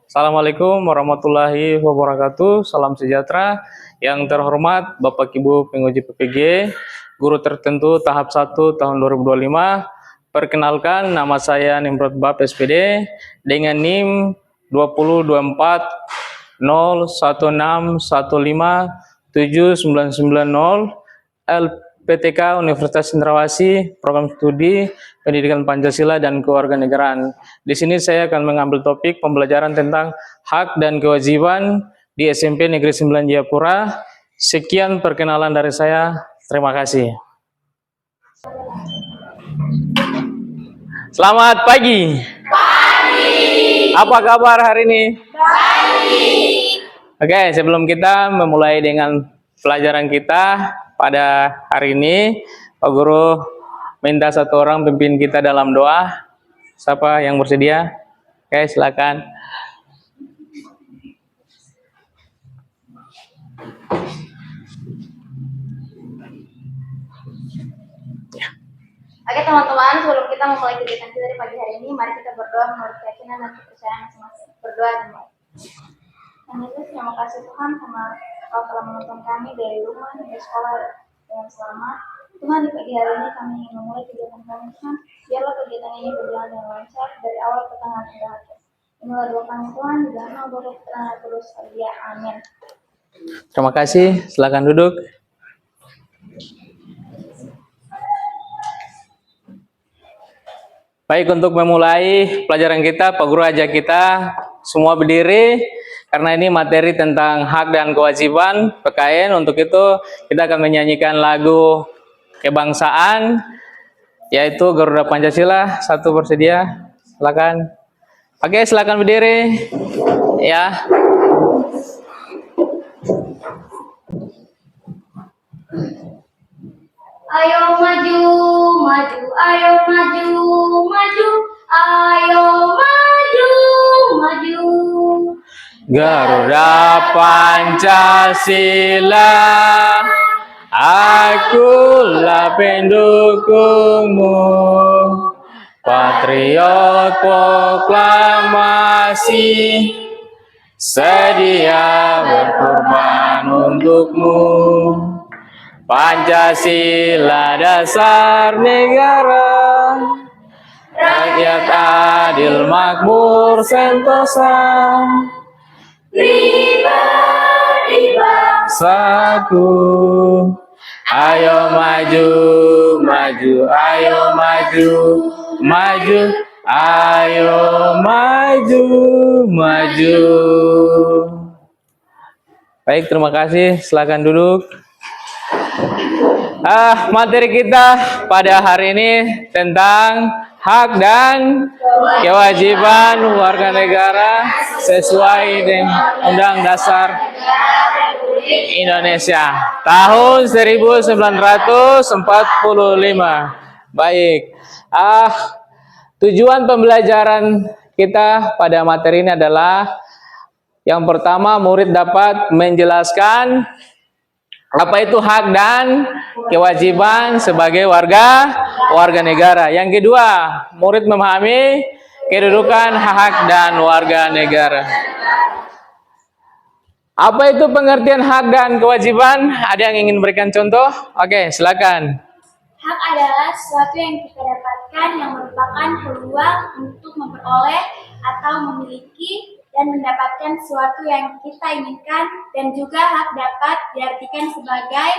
Assalamualaikum warahmatullahi wabarakatuh. Salam sejahtera. Yang terhormat Bapak Ibu penguji PPG, guru tertentu tahap 1 tahun 2025. Perkenalkan, nama saya Nimrod Bab SPD dengan NIM 2024 016157990 LPTK Universitas Cendrawasih, program studi Pendidikan Pancasila dan Kewarganegaraan. Di sini saya akan mengambil topik pembelajaran tentang hak dan kewajiban di SMP Negeri 9 Jayapura. Sekian perkenalan dari saya. Terima kasih. Selamat pagi. Pagi. Apa kabar hari ini? Baik. Oke, sebelum kita memulai dengan pelajaran kita pada hari ini, Pak Guru minta satu orang pimpin kita dalam doa. Siapa yang bersedia? Oke, silakan. Oke teman-teman, sebelum kita memulai kegiatan kita di pagi hari ini, mari kita berdoa menurut keyakinan dan kepercayaan masing-masing. Berdoa dimulai. Tuhan Yesus, terima kasih Tuhan karena Kau telah menuntun kami dari rumah hingga sekolah dengan selamat. Tuhan, di pagi hari ini kami ingin memulai kegiatan kami Tuhan. Biarlah kegiatan ini berjalan dengan lancar dari awal ke tengah hingga akhir. Inilah doa kami Tuhan, di dalam nama Bapa dan terus setia. Amin. Terima kasih. Silakan duduk. Baik, untuk memulai pelajaran kita, Pak Guru ajak kita semua berdiri karena ini materi tentang hak dan kewajiban PKN. Untuk itu kita akan menyanyikan lagu kebangsaan yaitu Garuda Pancasila. Satu bersedia? Silakan. Oke, silakan berdiri. Ya. Ayo maju, maju, ayo maju, maju, ayo maju, maju. Garuda Pancasila, akulah pendukungmu. Patriot proklamasi, sedia berkorban untukmu. Pancasila dasar negara, rakyat adil makmur sentosa, pribadi bangsaku. Ayo maju, maju, ayo maju, maju, ayo maju, maju. Baik, terima kasih. Silakan duduk. Materi kita pada hari ini tentang hak dan kewajiban warga negara sesuai dengan Undang Dasar Indonesia tahun 1945. Baik. Tujuan pembelajaran kita pada materi ini adalah yang pertama, murid dapat menjelaskan apa itu hak dan kewajiban sebagai warga negara. Yang kedua, murid memahami kedudukan hak dan warga negara. Apa itu pengertian hak dan kewajiban? Ada yang ingin berikan contoh? Oke, silakan. Hak adalah sesuatu yang kita dapatkan yang merupakan peluang untuk memperoleh atau memiliki dan mendapatkan sesuatu yang kita inginkan, dan juga hak dapat diartikan sebagai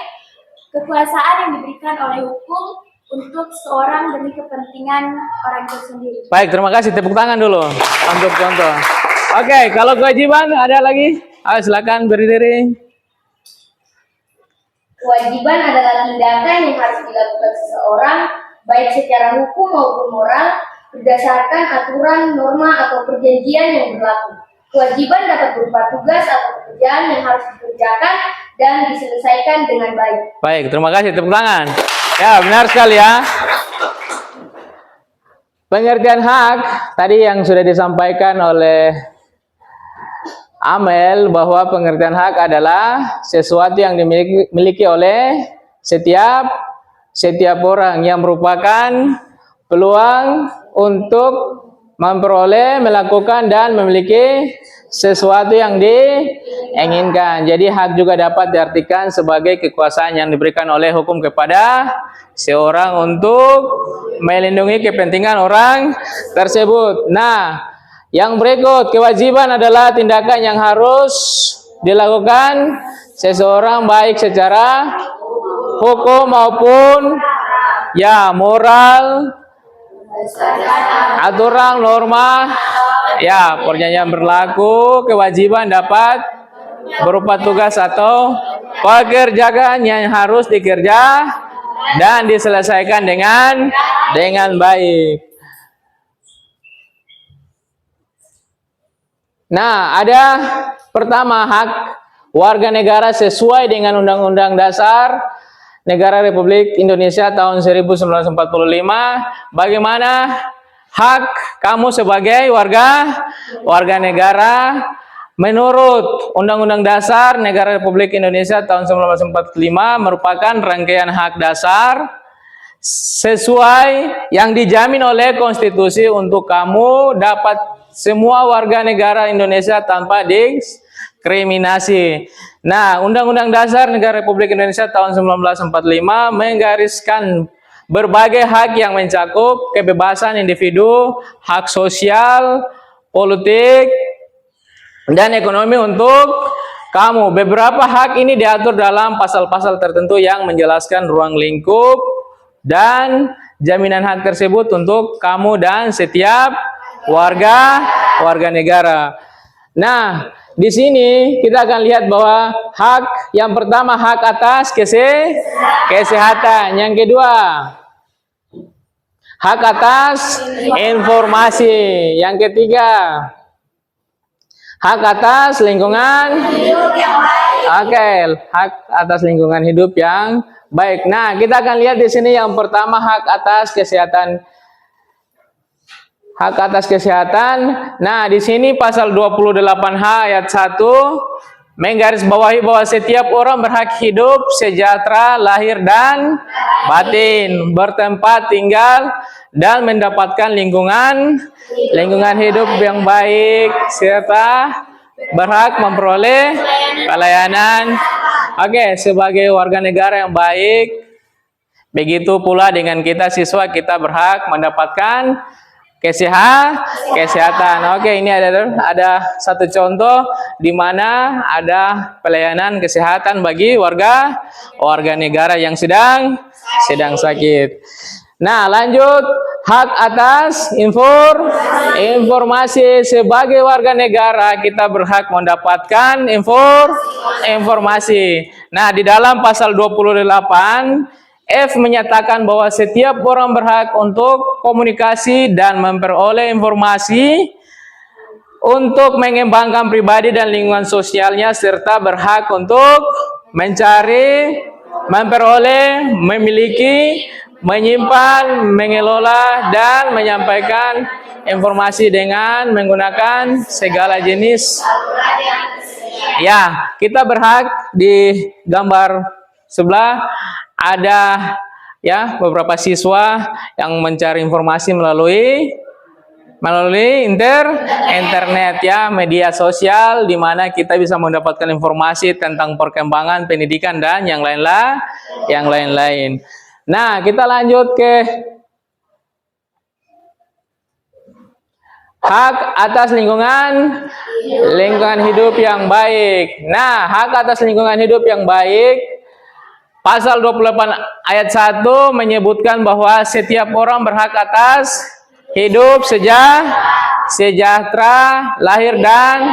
kekuasaan yang diberikan oleh hukum untuk seorang demi kepentingan orang itu sendiri. Baik, terima kasih. Tepuk tangan dulu untuk contoh. Oke, kalau kewajiban ada lagi? Ayo silakan berdiri. Kewajiban adalah tindakan yang harus dilakukan seseorang baik secara hukum maupun moral berdasarkan aturan, norma, atau perjanjian yang berlaku. Kewajiban dapat berupa tugas atau pekerjaan yang harus dikerjakan dan diselesaikan dengan baik. Baik, terima kasih. Tepuk tangan. Ya, benar sekali ya. Pengertian hak tadi yang sudah disampaikan oleh Amel, bahwa pengertian hak adalah sesuatu yang dimiliki oleh setiap orang yang merupakan peluang untuk memperoleh, melakukan, dan memiliki sesuatu yang diinginkan. Jadi hak juga dapat diartikan sebagai kekuasaan yang diberikan oleh hukum kepada seorang untuk melindungi kepentingan orang tersebut. Nah, yang berikut kewajiban adalah tindakan yang harus dilakukan seseorang baik secara hukum maupun ya moral, aturan, norma, ya perjanjian berlaku. Kewajiban dapat berupa tugas atau pekerjaan yang harus dikerja dan diselesaikan dengan baik. Nah, ada pertama hak warga negara sesuai dengan Undang-Undang Dasar Negara Republik Indonesia tahun 1945. Bagaimana hak kamu sebagai warga negara menurut Undang-Undang Dasar Negara Republik Indonesia tahun 1945 merupakan rangkaian hak dasar sesuai yang dijamin oleh konstitusi untuk kamu dapat semua warga negara Indonesia tanpa diskriminasi. Nah, Undang-Undang Dasar Negara Republik Indonesia tahun 1945 menggariskan berbagai hak yang mencakup kebebasan individu, hak sosial, politik, dan ekonomi untuk kamu. Beberapa hak ini diatur dalam pasal-pasal tertentu yang menjelaskan ruang lingkup dan jaminan hak tersebut untuk kamu dan setiap warga negara. Nah, di sini kita akan lihat bahwa hak yang pertama hak atas kesehatan, yang kedua hak atas informasi, yang ketiga hak atas lingkungan hidup yang baik. Oke, hak atas lingkungan hidup yang baik. Nah, kita akan lihat di sini yang pertama hak atas kesehatan. Hak atas kesehatan. Nah, di sini pasal 28H ayat 1 menggarisbawahi bahwa setiap orang berhak hidup sejahtera lahir dan batin, bertempat tinggal dan mendapatkan lingkungan hidup yang baik serta berhak memperoleh pelayanan. Oke, sebagai warga negara yang baik, begitu pula dengan kita siswa, kita berhak mendapatkan kesehatan. Oke, ini ada satu contoh di mana ada pelayanan kesehatan bagi warga negara yang sedang sakit. Nah, lanjut hak atas informasi. Sebagai warga negara kita berhak mendapatkan informasi. Nah, di dalam pasal 28 F menyatakan bahwa setiap orang berhak untuk komunikasi dan memperoleh informasi untuk mengembangkan pribadi dan lingkungan sosialnya serta berhak untuk mencari, memperoleh, memiliki, menyimpan, mengelola dan menyampaikan informasi dengan menggunakan segala jenis. Ya, kita berhak di gambar sebelah ada ya beberapa siswa yang mencari informasi melalui internet ya, media sosial, di mana kita bisa mendapatkan informasi tentang perkembangan pendidikan dan yang lain-lain. Nah, kita lanjut ke hak atas lingkungan hidup yang baik. Nah, hak atas lingkungan hidup yang baik pasal 28 ayat 1 menyebutkan bahwa setiap orang berhak atas hidup sejahtera, lahir dan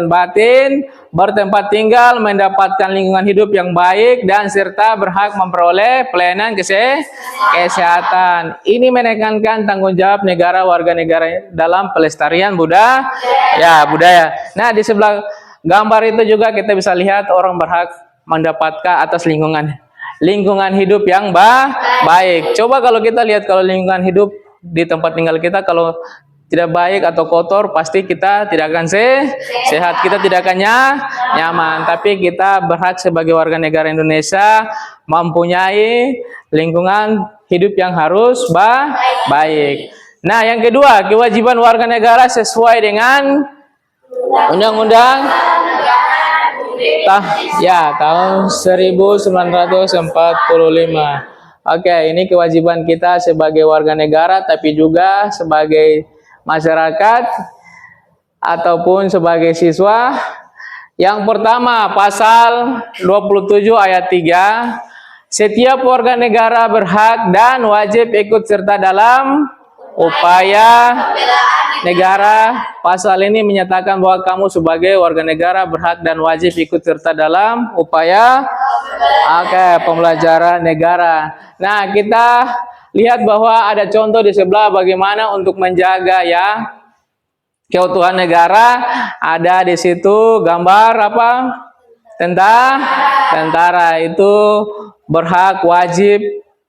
batin, bertempat tinggal, mendapatkan lingkungan hidup yang baik, dan serta berhak memperoleh pelayanan kesehatan. Ini menekankan tanggung jawab negara warga negara dalam pelestarian budaya. Nah, di sebelah gambar itu juga kita bisa lihat orang berhak mendapatkan atas lingkungan hidup yang baik. Coba kalau kita lihat, kalau lingkungan hidup di tempat tinggal kita kalau tidak baik atau kotor, pasti kita tidak akan sehat, kita tidak akan nyaman. Tapi kita berhak sebagai warga negara Indonesia mempunyai lingkungan hidup yang harus baik. Nah, yang kedua, kewajiban warga negara sesuai dengan Undang-Undang tahun 1945. Oke, ini kewajiban kita sebagai warga negara, tapi juga sebagai masyarakat ataupun sebagai siswa. Yang pertama, pasal 27 ayat 3, setiap warga negara berhak dan wajib ikut serta dalam upaya negara. Pasal ini menyatakan bahwa kamu sebagai warga negara berhak dan wajib ikut serta dalam upaya pembelajaran negara. Nah, kita lihat bahwa ada contoh di sebelah bagaimana untuk menjaga ya keutuhan negara. Ada di situ gambar apa? Tentara itu berhak wajib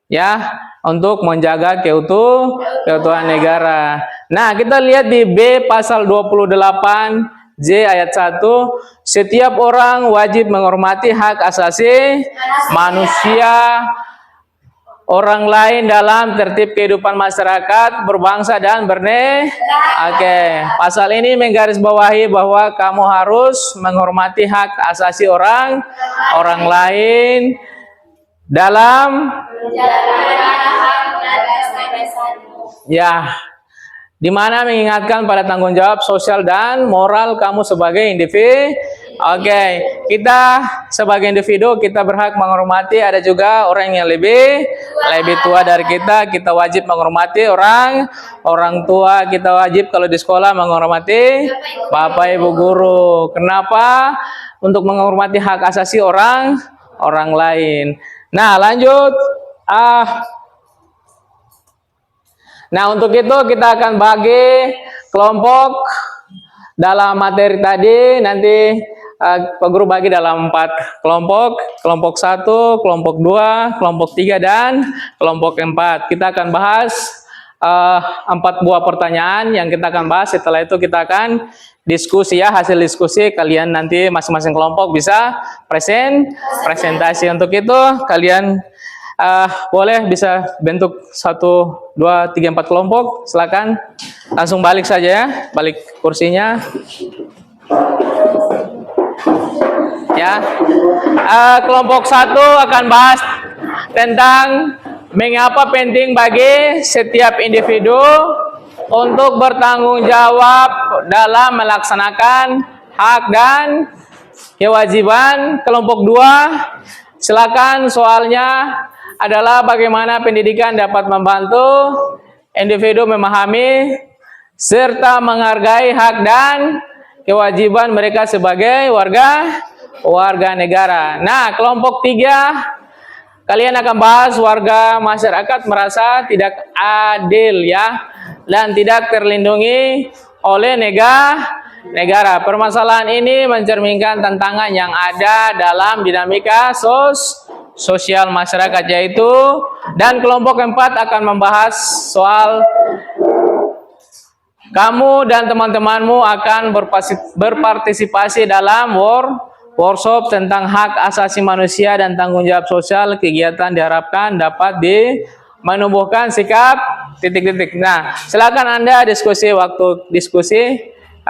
ya untuk menjaga keutuhan negara. Nah, kita lihat di B pasal 28 J ayat 1, setiap orang wajib menghormati hak asasi manusia orang lain dalam tertib kehidupan masyarakat, berbangsa dan pasal ini menggarisbawahi bahwa kamu harus menghormati hak asasi orang lain dalam di mana mengingatkan pada tanggung jawab sosial dan moral kamu sebagai individu. Kita sebagai individu kita berhak menghormati, ada juga orang yang lebih tua dari kita. Kita wajib menghormati orang tua. Kita wajib kalau di sekolah menghormati bapak ibu guru. Kenapa? Untuk menghormati hak asasi orang lain. Nah, lanjut. Nah, untuk itu kita akan bagi kelompok dalam materi tadi. Nanti Pak Guru bagi dalam 4 kelompok. Kelompok 1, kelompok 2, kelompok 3, dan kelompok 4. Kita akan bahas 4 buah pertanyaan yang kita akan bahas. Setelah itu kita akan diskusi ya, hasil diskusi kalian nanti masing-masing kelompok bisa presentasi. Untuk itu kalian boleh bisa bentuk 1, 2, 3, 4 kelompok. Silakan langsung balik saja ya, balik kursinya ya. Kelompok 1 akan bahas tentang mengapa penting bagi setiap individu untuk bertanggung jawab dalam melaksanakan hak dan kewajiban. Kelompok 2, silakan soalnya adalah bagaimana pendidikan dapat membantu individu memahami serta menghargai hak dan kewajiban mereka sebagai warga negara. Nah, kelompok 3 kalian akan bahas warga masyarakat merasa tidak adil ya dan tidak terlindungi oleh negara. Permasalahan ini mencerminkan tantangan yang ada dalam dinamika sosial masyarakat yaitu, dan kelompok 4 akan membahas soal kamu dan teman-temanmu akan berpartisipasi dalam workshop tentang hak asasi manusia dan tanggung jawab sosial. Kegiatan diharapkan dapat menumbuhkan sikap ... Nah, silakan Anda diskusi. Waktu diskusi 5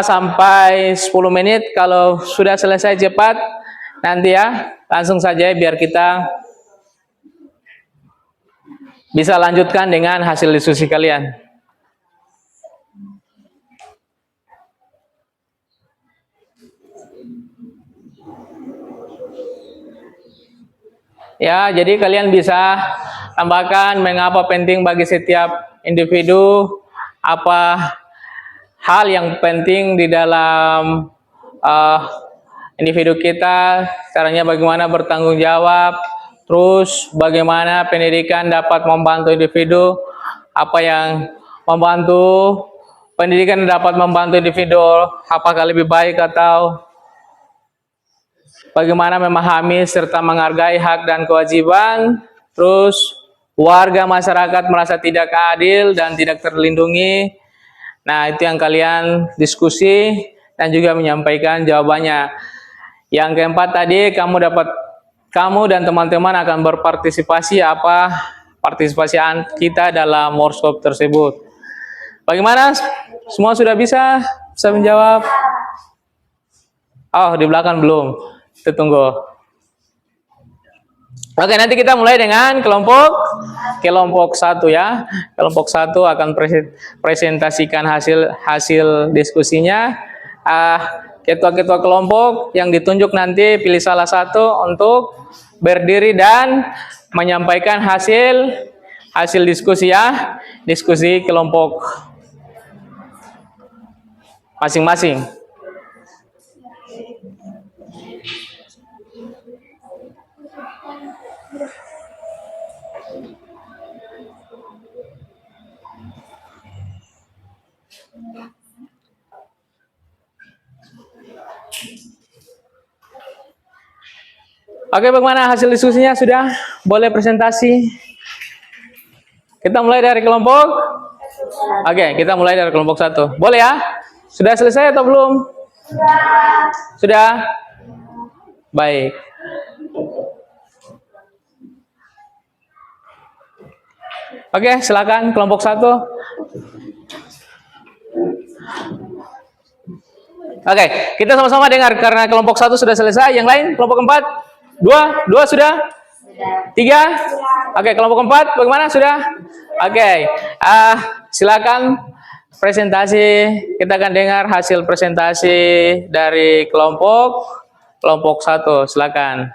sampai 10 menit. Kalau sudah selesai cepat nanti ya, langsung saja biar kita bisa lanjutkan dengan hasil diskusi kalian. Ya, jadi kalian bisa tambahkan mengapa penting bagi setiap individu, apa hal yang penting di dalam individu kita, caranya bagaimana bertanggung jawab, terus bagaimana pendidikan dapat membantu individu, apa yang membantu pendidikan dapat membantu individu, apakah lebih baik atau bagaimana memahami serta menghargai hak dan kewajiban, terus warga masyarakat merasa tidak adil dan tidak terlindungi. Nah, itu yang kalian diskusi dan juga menyampaikan jawabannya. Yang keempat tadi, kamu dan teman-teman akan berpartisipasi, apa partisipasi kita dalam workshop tersebut. Bagaimana Semua sudah bisa menjawab? Oh, di belakang belum. Kita tunggu. Oke, nanti kita mulai dengan kelompok 1 ya. Kelompok 1 akan presentasikan hasil diskusinya. Ketua-ketua kelompok yang ditunjuk nanti pilih salah satu untuk berdiri dan menyampaikan hasil diskusi ya. Diskusi kelompok masing-masing. Oke, bagaimana hasil diskusinya? Sudah? Boleh presentasi? Kita mulai dari kelompok? Oke, kita mulai dari kelompok 1. Boleh ya? Sudah selesai atau belum? Sudah? Baik. Oke, silakan kelompok 1. Oke, kita sama-sama dengar karena kelompok 1 sudah selesai. Yang lain, kelompok 4? 2 sudah? 3? Oke, kelompok 4 bagaimana? Sudah? Oke, silakan presentasi. Kita akan dengar hasil presentasi dari kelompok 1. Silakan.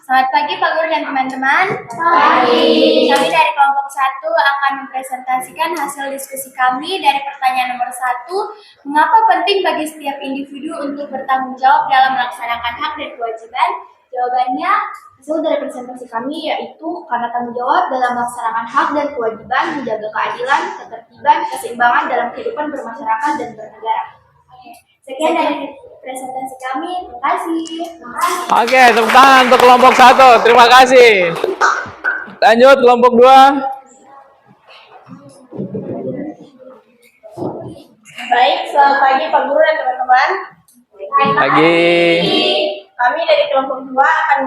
Selamat pagi Pak Guru dan teman-teman. Pagi. Kami dari kelompok 1 akan mempresentasikan hasil diskusi kami dari pertanyaan nomor 1. Mengapa penting bagi setiap individu untuk bertanggung jawab dalam melaksanakan hak dan kewajiban? Jawabannya, hasil dari presentasi kami yaitu karena tanggung jawab dalam melaksanakan hak dan kewajiban menjaga keadilan, ketertiban, keseimbangan dalam kehidupan bermasyarakat dan bernegara. Sekian dari presentasi kami. Terima kasih. Oke, tepuk tangan untuk kelompok 1. Terima kasih. Lanjut kelompok 2. Baik, selamat pagi Pak Guru dan teman-teman. Pagi. Kami dari kelompok 2 akan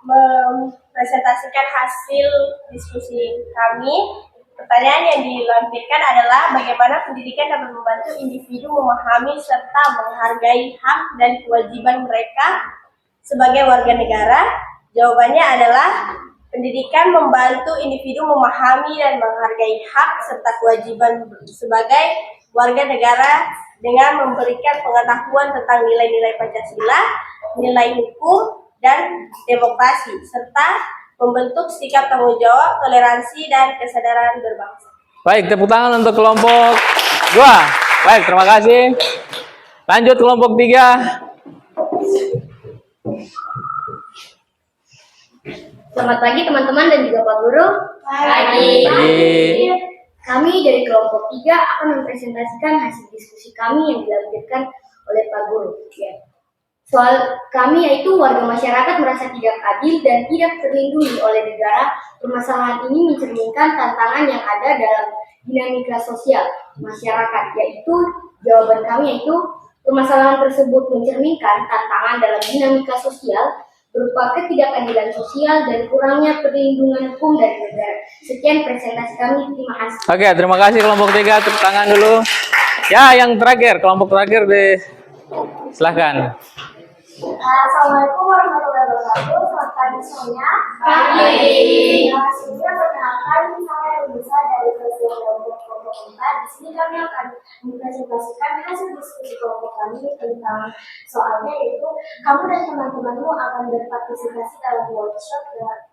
mempresentasikan hasil diskusi kami. Pertanyaan yang dilampirkan adalah bagaimana pendidikan dapat membantu individu memahami serta menghargai hak dan kewajiban mereka sebagai warga negara. Jawabannya adalah pendidikan membantu individu memahami dan menghargai hak serta kewajiban sebagai warga negara dengan memberikan pengetahuan tentang nilai-nilai Pancasila, nilai hukum, dan demokrasi, serta membentuk sikap tanggung jawab, toleransi, dan kesadaran berbangsa. Baik, tepuk tangan untuk kelompok 2. Baik, terima kasih. Lanjut kelompok 3. Selamat pagi teman-teman dan juga Pak Guru. Pagi. Kami dari kelompok 3 akan mempresentasikan hasil diskusi kami yang dilampirkan oleh Pak Guru. Soal kami yaitu warga masyarakat merasa tidak adil dan tidak terlindungi oleh negara. Permasalahan ini mencerminkan tantangan yang ada dalam dinamika sosial masyarakat, yaitu jawaban kami yaitu permasalahan tersebut mencerminkan tantangan dalam dinamika sosial berupa ketidakadilan sosial dan kurangnya perlindungan hukum dari negara. Sekian presentasi kami, terima kasih. Oke, terima kasih kelompok 3. Tepuk tangan dulu. Ya, yang terakhir, kelompok terakhir deh. Silahkan. Assalamualaikum warahmatullahi wabarakatuh. Selamat pagi semuanya. Sebelumnya perkenalkan saya Rusa dari kelompok 4. Di sini kami akan mempresentasikan hasil diskusi kelompok kami tentang soalnya yaitu kamu dan teman-temanmu akan berpartisipasi dalam workshop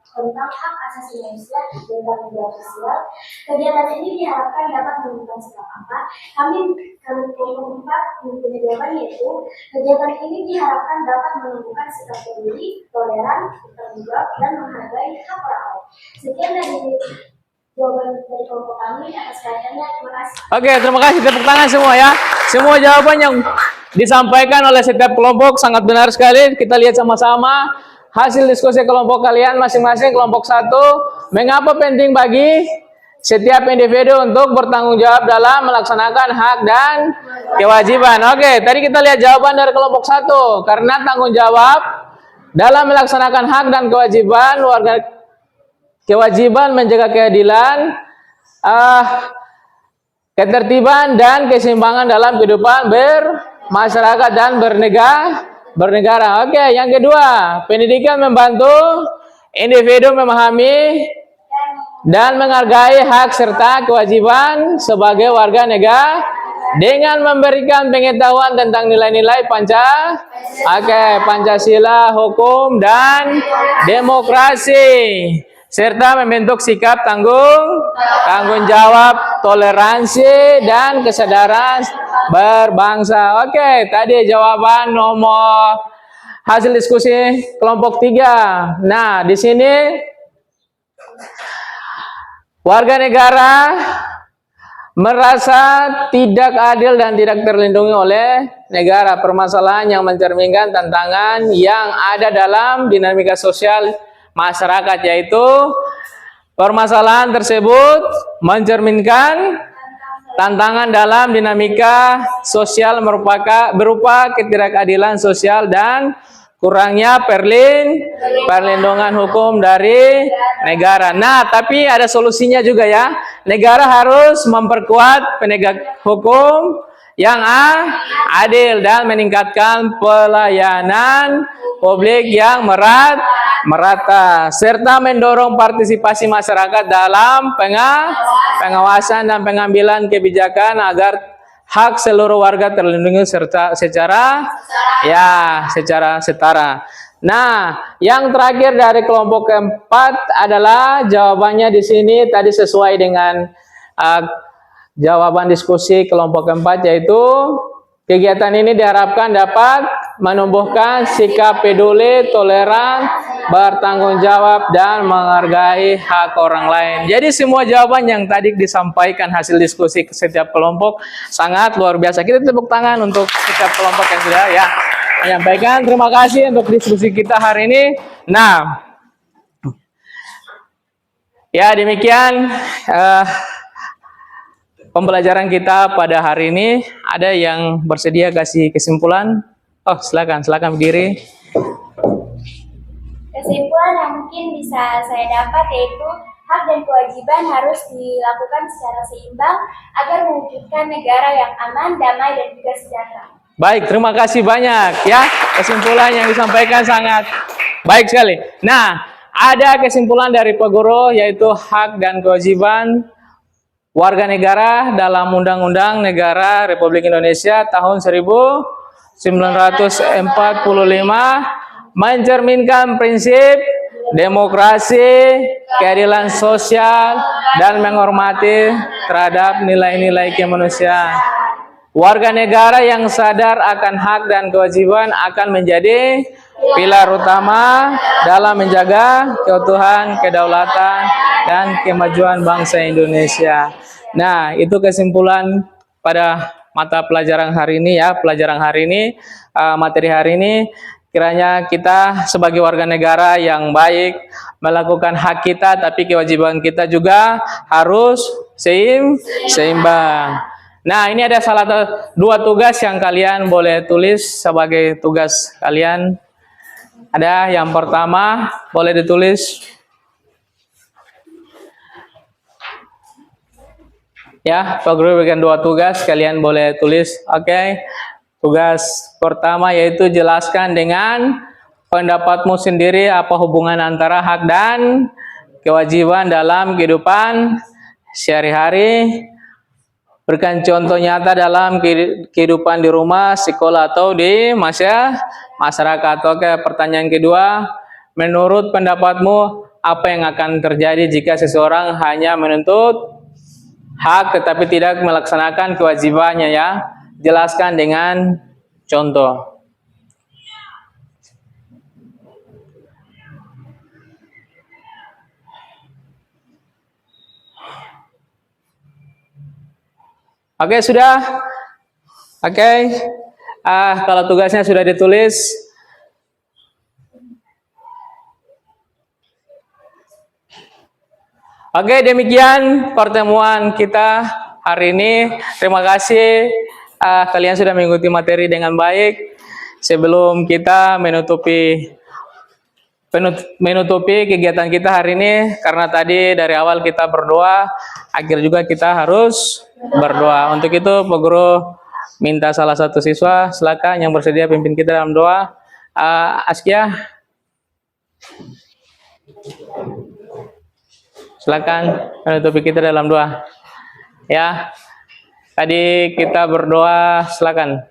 tentang hak asasi manusia dan tanggung jawab sosial. Kegiatan ini diharapkan dapat menentukan sikap apa. Kami kelompok 4 mempunyai jawaban yaitu kegiatan ini diharapkan dapat menentukan sikap peduli, toleran, bertanggung jawab, dan menghargai hak orang lain. Sekian dari jawaban dari kelompok kami. Atas perhatiannya, terima kasih. Oke, terima kasih. Tepuk tangan semua ya. Semua jawaban yang disampaikan oleh setiap kelompok sangat benar sekali. Kita lihat sama-sama hasil diskusi kelompok kalian masing-masing. Kelompok 1, mengapa penting bagi setiap individu untuk bertanggung jawab dalam melaksanakan hak dan kewajiban. Oke, tadi kita lihat jawaban dari kelompok 1. Karena tanggung jawab dalam melaksanakan hak dan kewajiban menjaga keadilan, ketertiban dan keseimbangan dalam kehidupan bermasyarakat dan bernegara. Oke, yang kedua, pendidikan membantu individu memahami dan menghargai hak serta kewajiban sebagai warga negara dengan memberikan pengetahuan tentang nilai-nilai Pancasila, hukum, dan demokrasi, serta membentuk sikap tanggung jawab, toleransi, dan kesadaran berbangsa. Oke, tadi jawaban nomor hasil diskusi kelompok 3. Nah, di sini warga negara merasa tidak adil dan tidak terlindungi oleh negara. Permasalahan yang mencerminkan tantangan yang ada dalam dinamika sosial masyarakat, yaitu permasalahan tersebut mencerminkan tantangan dalam dinamika sosial berupa ketidakadilan sosial dan kurangnya perlindungan hukum dari negara. Nah, tapi ada solusinya juga ya. Negara harus memperkuat penegak hukum yang adil dan meningkatkan pelayanan publik yang merata, serta mendorong partisipasi masyarakat dalam pengawasan dan pengambilan kebijakan agar hak seluruh warga terlindungi secara setara. Nah, yang terakhir dari kelompok keempat adalah jawabannya di sini tadi sesuai dengan jawaban diskusi kelompok keempat, yaitu kegiatan ini diharapkan dapat menumbuhkan sikap peduli, toleran, bertanggung jawab, dan menghargai hak orang lain. Jadi semua jawaban yang tadi disampaikan hasil diskusi setiap kelompok sangat luar biasa. Kita tepuk tangan untuk setiap kelompok yang sudah menyampaikan. Terima kasih untuk diskusi kita hari ini. Nah, ya demikian pembelajaran kita pada hari ini. Ada yang bersedia kasih kesimpulan? Oh, silakan berdiri. Kesimpulan yang mungkin bisa saya dapat yaitu hak dan kewajiban harus dilakukan secara seimbang agar mewujudkan negara yang aman, damai, dan juga sejahtera. Baik, terima kasih banyak ya. Kesimpulan yang disampaikan sangat baik sekali. Nah, ada kesimpulan dari Pak Guru, yaitu hak dan kewajiban warga negara dalam Undang-Undang Negara Republik Indonesia tahun 1945 mencerminkan prinsip demokrasi, keadilan sosial, dan menghormati terhadap nilai-nilai kemanusiaan. Warga negara yang sadar akan hak dan kewajiban akan menjadi pilar utama dalam menjaga keutuhan, kedaulatan, dan kemajuan bangsa Indonesia. Nah, itu kesimpulan pada mata pelajaran hari ini ya, materi hari ini. Kiranya kita sebagai warga negara yang baik melakukan hak kita, tapi kewajiban kita juga harus seimbang. Nah, ini ada dua tugas yang kalian boleh tulis sebagai tugas kalian. Ada yang pertama, boleh ditulis. Ya, Pak Guru berikan dua tugas, kalian boleh tulis. Oke. Tugas pertama yaitu jelaskan dengan pendapatmu sendiri apa hubungan antara hak dan kewajiban dalam kehidupan sehari-hari. Berikan contoh nyata dalam kehidupan di rumah, sekolah, atau di masyarakat. Oke, pertanyaan kedua, menurut pendapatmu apa yang akan terjadi jika seseorang hanya menuntut hak tetapi tidak melaksanakan kewajibannya ya? Jelaskan dengan contoh. Oke, sudah? Oke. Kalau tugasnya sudah ditulis. Oke, demikian pertemuan kita hari ini. Terima kasih. Kalian sudah mengikuti materi dengan baik. Sebelum kita menutupi menutupi kegiatan kita hari ini, karena tadi dari awal kita berdoa, akhir juga kita harus berdoa. Untuk itu Pak Guru minta salah satu siswa, silakan yang bersedia pimpin kita dalam doa. Askia, silakan menutupi kita dalam doa. Ya, tadi kita berdoa, silakan.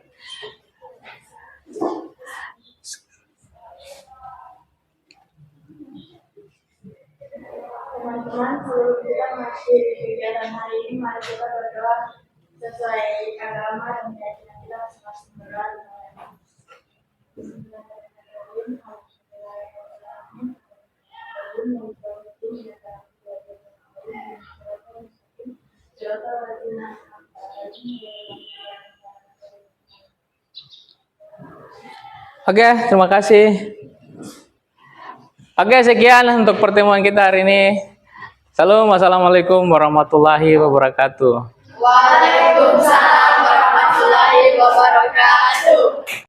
Teman-teman, sebelum kita masuk kegiatan hari ini, mari kita berdoa sesuai agama dan keyakinan kita masing-masing. Berdoa. Oke, terima kasih. Oke, sekian untuk pertemuan kita hari ini. Salam, wassalamualaikum warahmatullahi wabarakatuh. Waalaikumsalam warahmatullahi wabarakatuh.